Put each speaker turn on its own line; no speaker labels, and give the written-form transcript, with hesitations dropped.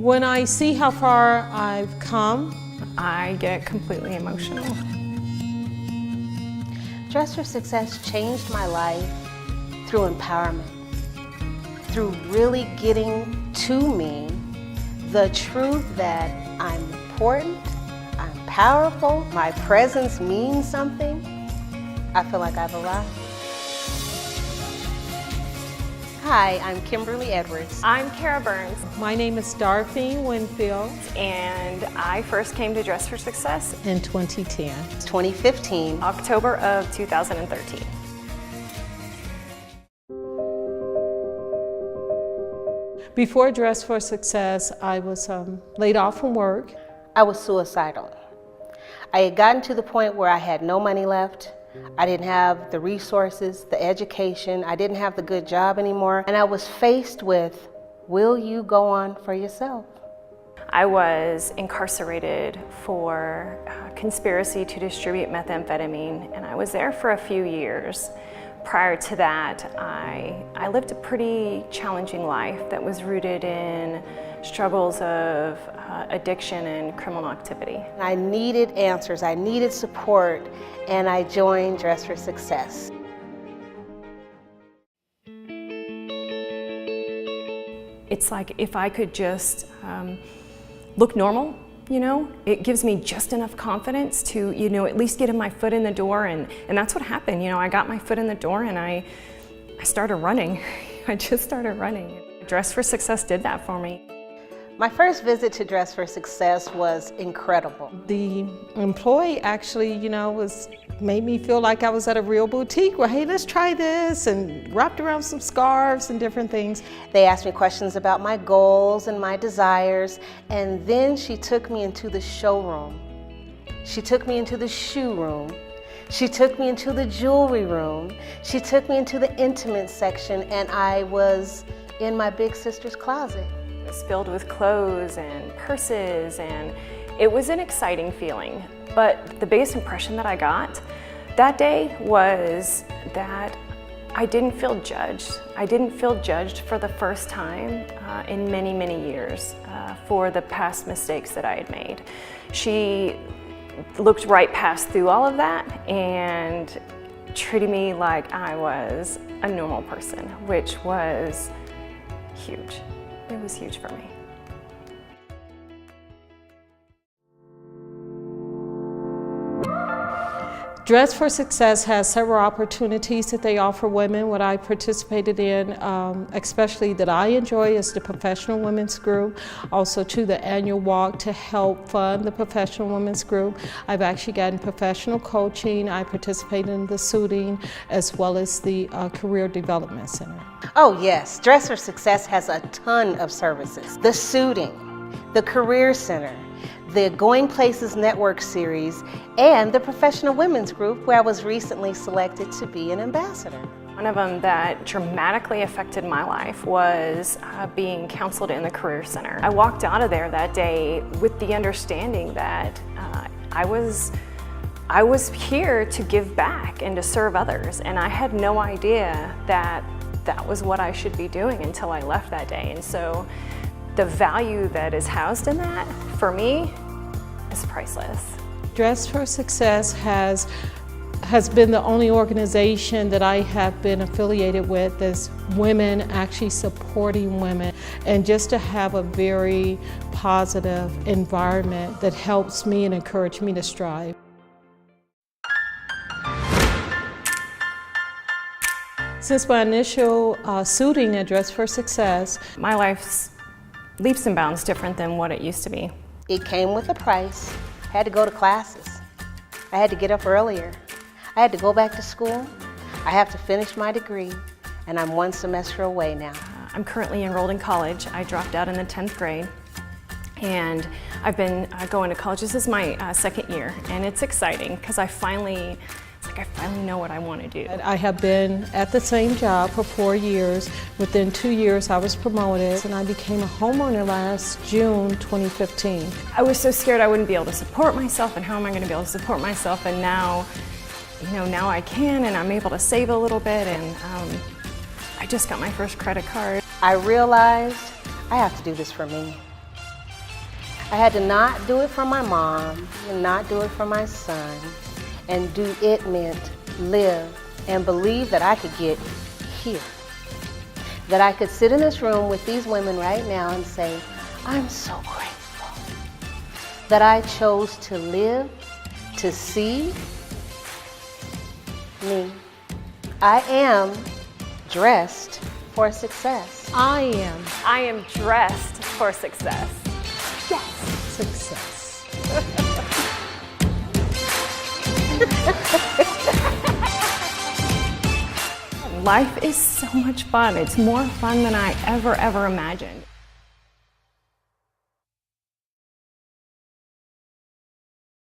When I see how far I've come,
I get completely emotional.
Dress for Success changed my life through empowerment, through really getting to me the truth that I'm important, I'm powerful, my presence means something. I feel like I've arrived. Hi, I'm Kimberly Edwards.
I'm Kara Burns,
my name is Darphine Winfield.
and I first came to Dress for Success
In 2010.
2015.
October of 2013.
Before Dress for Success, I was laid off from work.
I was suicidal. I had gotten to the point where I had no money left. I didn't have the resources, the education. I didn't have the good job anymore. And I was faced with, will you go on for yourself?
I was incarcerated for conspiracy to distribute methamphetamine, and I was there for a few years. Prior to that, I lived a pretty challenging life that was rooted in struggles of addiction and criminal activity.
I needed answers, I needed support, and I joined Dress for Success.
It's like if I could just look normal, it gives me just enough confidence to, at least get my foot in the door, and that's what happened. I got my foot in the door and I started running. I just started running. Dress for Success did that for me.
My first visit to Dress for Success was incredible.
The employee actually, made me feel like I was at a real boutique where, hey, let's try this, and wrapped around some scarves and different things.
They asked me questions about my goals and my desires, and then she took me into the showroom. She took me into the shoe room. She took me into the jewelry room. She took me into the intimate section, and I was in my big sister's closet.
It was filled with clothes and purses, and it was an exciting feeling. But the biggest impression that I got that day was that I didn't feel judged. I didn't feel judged for the first time in many, many years for the past mistakes that I had made. She looked right past through all of that and treated me like I was a normal person, which was huge. It was huge for me.
Dress for Success has several opportunities that they offer women. What I participated in, especially that I enjoy, is the Professional Women's Group. Also to the annual walk to help fund the Professional Women's Group. I've actually gotten professional coaching. I participated in the suiting as well as the Career Development Center.
Oh yes, Dress for Success has a ton of services. The suiting, the Career Center, the Going Places Network Series, and the Professional Women's Group, where I was recently selected to be an ambassador.
One of them that dramatically affected my life was being counseled in the Career Center. I walked out of there that day with the understanding that I was here to give back and to serve others, and I had no idea that that was what I should be doing until I left that day. And so the value that is housed in that, for me, is priceless.
Dress for Success has been the only organization that I have been affiliated with that's women actually supporting women, and just to have a very positive environment that helps me and encourages me to strive. Since my initial suiting at Dress for Success,
my life's leaps and bounds different than what it used to be.
It came with a price. I had to go to classes. I had to get up earlier. I had to go back to school. I have to finish my degree, and I'm one semester away now.
I'm currently enrolled in college. I dropped out in the 10th grade, and I've been going to college. This is my second year, and it's exciting because I finally know what I want to do.
I have been at the same job for 4 years. Within 2 years, I was promoted, and I became a homeowner last June 2015.
I was so scared I wouldn't be able to support myself, and how am I going to be able to support myself? And now, now I can, and I'm able to save a little bit, and I just got my first credit card.
I realized I have to do this for me. I had to not do it for my mom and not do it for my son. And do it meant live and believe that I could get here. That I could sit in this room with these women right now and say, I'm so grateful that I chose to live, to see me. I am dressed for success.
I am
I am dressed for success.
success.
Life is so much fun. It's more fun than I ever imagined.